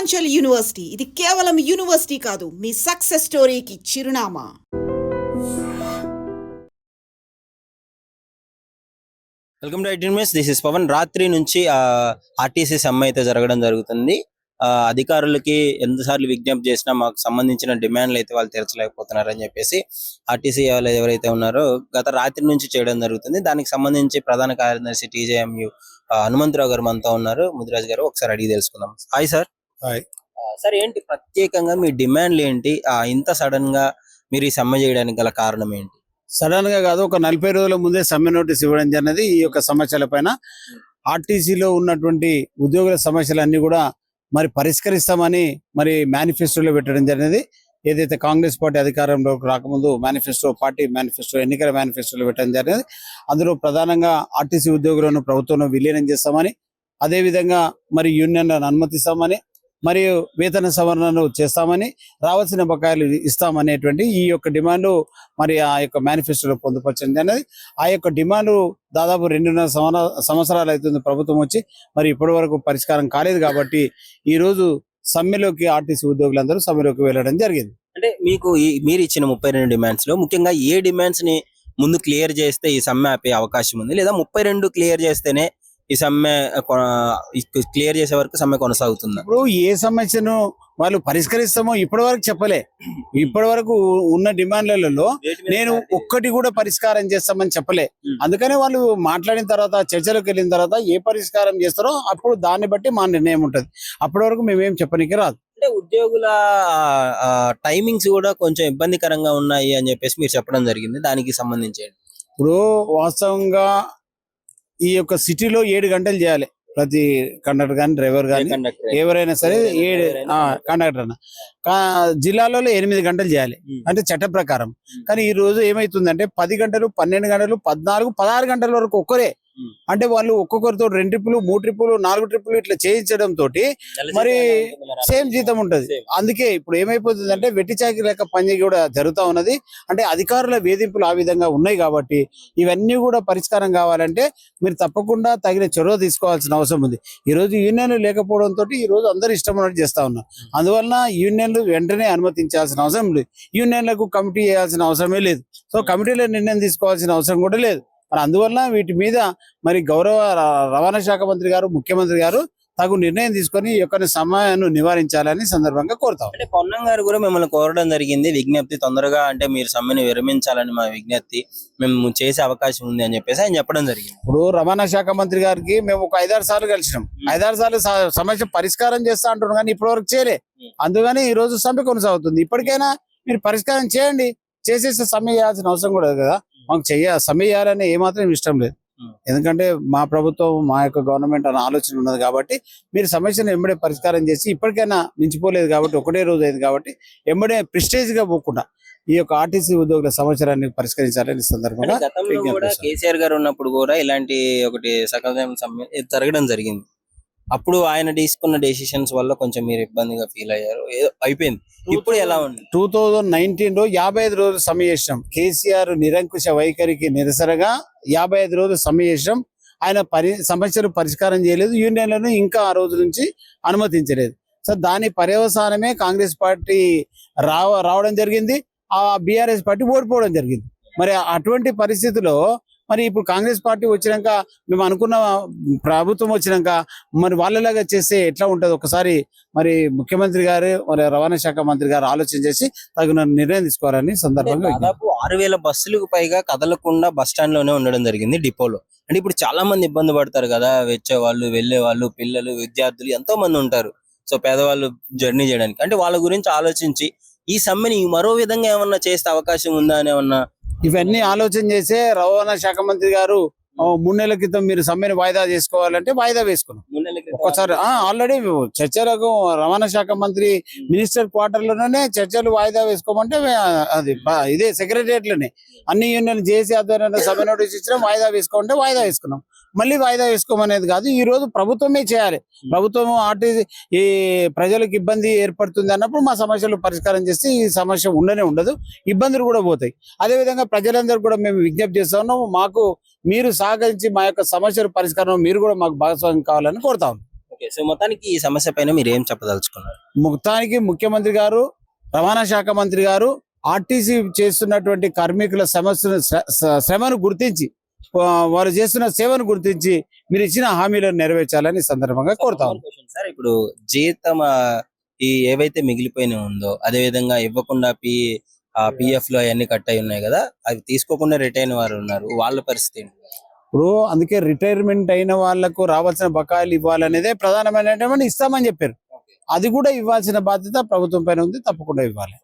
Purvanchal university ఇది కేవలం university కాదు, మీ సక్సెస్ స్టోరీకి చిరునామా. వెల్కమ్ టు ఐటీన్ న్యూస్. This is Pavan. రాత్రి నుంచి ఆర్టీసీ సమ్మె అయితే జరగడం జరుగుతుంది. అధికారులకి ఎంతసార్లు విజ్ఞప్తి చేసినా మాకు సంబంధించిన డిమాండ్లు అయితే వాళ్ళు తీర్చలేకపోతున్నారని చెప్పేసి ఆర్టీసీ వాళ్ళు ఎవరైతే ఉన్నారో గత రాత్రి నుంచి చేయడం జరుగుతుంది. దానికి సంబంధించి ప్రధాన కార్యదర్శి టీజేఎంయు హనుమంతరావు గారు మనతో ఉన్నారు. ముదిరాజ్ గారు ఒకసారి అడిగి తెలుసుకుందాం. Hi sir. హాయ్ సార్, ఏంటి ప్రత్యేకంగా మీ డిమాండ్లు ఏంటి? ఇంత సడన్ గా మీరు ఈ సమ్మె చేయడానికి గల కారణం ఏంటి? సడన్ గా కాదు, ఒక 40 రోజుల ముందే సమ్మె నోటీస్ ఇవ్వడం జరిగినది. ఈ యొక్క సమస్యల పైన ఆర్టీసీలో ఉన్నటువంటి ఉద్యోగుల సమస్యలన్నీ కూడా మరి పరిష్కరిస్తామని మరి మేనిఫెస్టోలో పెట్టడం జరిగినది. ఏదైతే కాంగ్రెస్ పార్టీ అధికారంలోకి రాకముందు పార్టీ మేనిఫెస్టో ఎన్నికల మేనిఫెస్టోలో పెట్టడం జరిగినది. అందులో ప్రధానంగా ఆర్టీసీ ఉద్యోగులను ప్రభుత్వంలో విలీనం చేస్తామని, అదేవిధంగా మరి యూనియన్లను అనుమతిస్తామని, మరియు వేతన సవరణను చేస్తామని, రావాల్సిన బకాయిలు ఇస్తామనేటువంటి ఈ యొక్క డిమాండ్ మరి ఆ యొక్క మేనిఫెస్టోలో పొందుపరచండి అనేది. ఆ యొక్క డిమాండ్ దాదాపు 2.5 సంవత్సరాలు అవుతుంది ప్రభుత్వం వచ్చి, మరి ఇప్పటి వరకు పరిష్కారం కాలేదు. కాబట్టి ఈ రోజు సమ్మెలోకి ఆర్టీసీ ఉద్యోగులందరూ సమ్మెలోకి వెళ్ళడం జరిగింది. అంటే మీకు మీరు ఇచ్చిన 32 డిమాండ్స్ లో ముఖ్యంగా ఏ డిమాండ్స్ ని ముందు క్లియర్ చేస్తే ఈ సమ్మె ఆపే అవకాశం ఉంది, లేదా 32 క్లియర్ చేస్తేనే ఈ సమ్మె క్లియర్ చేసే వరకు సమ్మె కొనసాగుతుంది? ఇప్పుడు ఏ సమస్యను వాళ్ళు పరిష్కరిస్తామో ఇప్పటి వరకు చెప్పలే. ఇప్పటి వరకు ఉన్న డిమాండ్లలో నేను ఒక్కటి కూడా పరిష్కారం చేస్తామని చెప్పలే. అందుకనే వాళ్ళు మాట్లాడిన తర్వాత, చర్చలోకి వెళ్ళిన తర్వాత ఏ పరిష్కారం చేస్తారో అప్పుడు దాన్ని బట్టి మా నిర్ణయం ఉంటది. అప్పటి వరకు మేమేం చెప్పనీకి రాదు. అంటే ఉద్యోగుల టైమింగ్స్ కూడా కొంచెం ఇబ్బందికరంగా ఉన్నాయి అని చెప్పేసి మీరు చెప్పడం జరిగింది. దానికి సంబంధించి ఇప్పుడు వాస్తవంగా ఈ యొక్క సిటీలో 7 గంటలు చేయాలి ప్రతి కండక్టర్ కానీ డ్రైవర్ కానీ ఎవరైనా సరే. 7 కండక్టర్ అన్న జిల్లాలో 8 గంటలు చేయాలి అంటే చట్ట ప్రకారం. కానీ ఈ రోజు ఏమైతుందంటే 10 గంటలు, 12 గంటలు, 14, 16 గంటల వరకు ఒక్కరే. అంటే వాళ్ళు ఒక్కొక్కరితో 2 ట్రిప్పులు, 3 ట్రిప్పులు, 4 ట్రిప్పులు ఇట్లా చేయించడం తోటి మరి సేమ్ జీతం ఉంటది. అందుకే ఇప్పుడు ఏమైపోతుందంటే వెట్టి చాకరీ లెక్క పని కూడా జరుగుతూ ఉన్నది. అంటే అధికారుల వేధింపులు ఆ విధంగా ఉన్నాయి. కాబట్టి ఇవన్నీ కూడా పరిష్కారం కావాలంటే మీరు తప్పకుండా తగిన చొరవ తీసుకోవాల్సిన అవసరం ఉంది. ఈ రోజు యూనియన్లు లేకపోవడంతో ఈ రోజు అందరు ఇష్టం ఉన్నట్టు చేస్తా ఉన్నారు. అందువలన యూనియన్లు వెంటనే అనుమతించాల్సిన అవసరం లేదు. యూనియన్లకు కమిటీ చేయాల్సిన అవసరమే లేదు. సో కమిటీలో నిర్ణయం తీసుకోవాల్సిన అవసరం కూడా లేదు. మరి అందువల్ల వీటి మీద మరి గౌరవ రవాణా శాఖ మంత్రి గారు, ముఖ్యమంత్రి గారు తగు నిర్ణయం తీసుకొని ఈ యొక్క సమయాన్ని నివారించాలని సందర్భంగా కోరుతాం. అంటే పొన్నం గారు కూడా మిమ్మల్ని కోరడం జరిగింది, విజ్ఞప్తి తొందరగా అంటే మీరు సమ్మెను విరమించాలని మా విజ్ఞప్తి, మేము చేసే అవకాశం ఉంది అని చెప్పేసి ఆయన చెప్పడం జరిగింది. ఇప్పుడు రవాణా శాఖ మంత్రి గారికి మేము ఒక 5-6 సార్లు కలిసినాం. 5-6 సార్లు సమస్య పరిష్కారం చేస్తా అంటున్నాం, కానీ ఇప్పటి వరకు చేయలే. అందుకని ఈ రోజు సమ్మె కొనసాగుతుంది. ఇప్పటికైనా మీరు పరిష్కారం చేయండి. చేసేస్తే సమ్మె చేయాల్సిన అవసరం కూడా కదా. మాకు సమ్మె చేయాలని ఏమాత్రం ఇష్టం లేదు. ఎందుకంటే మా ప్రభుత్వం, మా యొక్క గవర్నమెంట్ అనే ఆలోచన ఉన్నది. కాబట్టి మీరు సమస్యను ఎంబడే పరిష్కారం చేసి, ఇప్పటికైనా మించిపోలేదు కాబట్టి, ఒకటే రోజు అయింది కాబట్టి ఎంబడే ప్రెస్టేజ్ గా పోకుండా ఈ యొక్క ఆర్టీసీ ఉద్యోగుల సమస్యలన్నీ పరిష్కరించాలని సందర్భంగా. కేసీఆర్ గారు ఉన్నప్పుడు కూడా ఇలాంటి ఒకటి సకాలం సమ్మె జరగడం జరిగింది. అప్పుడు ఆయన తీసుకున్న డెసిషన్స్ వల్ల కొంచెం మీరు ఇబ్బందిగా ఫీల్ అయ్యారు, అయిపోయింది. ఇప్పుడు ఎలా ఉంది? 2019లో 55 రోజులు సమ్మె చేసినాం. కేసీఆర్ నిరంకుశ వైఖరికి నిరసనగా 55 రోజులు సమ్మె చేసినాం. ఆయన సమస్యలు పరిష్కారం చేయలేదు. యూనియన్లను ఇంకా ఆ రోజు నుంచి అనుమతించలేదు. సో దాని పర్యవసానమే కాంగ్రెస్ పార్టీ రావడం జరిగింది. ఆ బీఆర్ఎస్ పార్టీ ఓడిపోవడం జరిగింది. మరి అటువంటి పరిస్థితిలో మరి ఇప్పుడు కాంగ్రెస్ పార్టీ వచ్చినాక, మేము అనుకున్న ప్రభుత్వం వచ్చినాక మరి వాళ్ళలాగా చేస్తే ఎట్లా ఉంటుంది? ఒకసారి మరి ముఖ్యమంత్రి గారు, మరి రవాణా శాఖ మంత్రి గారు ఆలోచన చేసి తగిన నిర్ణయం తీసుకోవాలని సందర్భంగా. దాదాపు 6000 బస్సులకు పైగా కదలకుండా బస్ స్టాండ్ లోనే ఉండడం జరిగింది, డిపోలో. అంటే ఇప్పుడు చాలా మంది ఇబ్బంది పడతారు కదా, వచ్చేవాళ్ళు, వెళ్లే వాళ్ళు, పిల్లలు, విద్యార్థులు ఎంతో మంది ఉంటారు. సో పేదవాళ్ళు జర్నీ చేయడానికి, అంటే వాళ్ళ గురించి ఆలోచించి ఈ సమ్మెని మరో విధంగా ఏమన్నా చేసే అవకాశం ఉందా అని ఏమన్నా? ఇవన్నీ ఆలోచన చేసే రవాణా శాఖ మంత్రి గారు 3 నెలల క్రితం మీరు సమ్మెను వాయిదా చేసుకోవాలంటే వాయిదా వేసుకున్నాం. ఒక్కసారి ఆల్రెడీ చర్చలకు రవాణా శాఖ మంత్రి మినిస్టర్ క్వార్టర్ లోనే చర్చలు వాయిదా వేసుకోమంటే అది ఇదే సెక్రటరియట్ లోనే అన్ని యూనియన్ జేసీ ఆధ్వర్యంలో సమ్మె నోటీస్ ఇచ్చినా వాయిదా వేసుకోమంటే వాయిదా వేసుకున్నాం. మళ్ళీ వాయిదా వేసుకోమనేది కాదు, ఈ రోజు ప్రభుత్వమే చేయాలి. ప్రభుత్వం ఆర్టీసీ ఈ ప్రజలకు ఇబ్బంది ఏర్పడుతుంది అన్నప్పుడు మా సమస్యలు పరిష్కారం చేస్తే ఈ సమస్య ఉండనే ఉండదు, ఇబ్బందులు కూడా పోతాయి. అదేవిధంగా ప్రజలందరూ కూడా మేము విజ్ఞప్తి చేస్తా ఉన్నాము, మాకు మీరు సహకరించి మా యొక్క సమస్యల పరిష్కారం మీరు కూడా మాకు భాగస్వామ్యం కావాలని కోరుతాం. ఓకే, సో మొత్తానికి ఈ సమస్య పైన మీరు ఏం చెప్పదలుచుకున్నారు? మొత్తానికి ముఖ్యమంత్రి గారు, రవాణా శాఖ మంత్రి గారు ఆర్టీసీ చేస్తున్నటువంటి కార్మికుల సమస్యను శ్రమను గుర్తించి వారు చేస్తున్న సేవను గుర్తించి మీరు ఇచ్చిన హామీలను నెరవేర్చాలని ఈ సందర్భంగా కోరుతాం. సార్, ఇప్పుడు జీతం ఈ ఏవైతే మిగిలిపోయిన ఉందో అదే విధంగా ఇవ్వకుండా పిఎఫ్ లో అవన్నీ కట్ అయి ఉన్నాయి కదా, అవి తీసుకోకుండా రిటైర్ అయిన వారు ఉన్నారు, వాళ్ళ పరిస్థితి ఏంటి? ఇప్పుడు అందుకే రిటైర్మెంట్ అయిన వాళ్లకు రావాల్సిన బకాయిలు ఇవ్వాలనేదే ప్రధానమైనటువంటి ఇస్తామని చెప్పారు. అది కూడా ఇవ్వాల్సిన బాధ్యత ప్రభుత్వం పైన ఉంది, తప్పకుండా ఇవ్వాలి.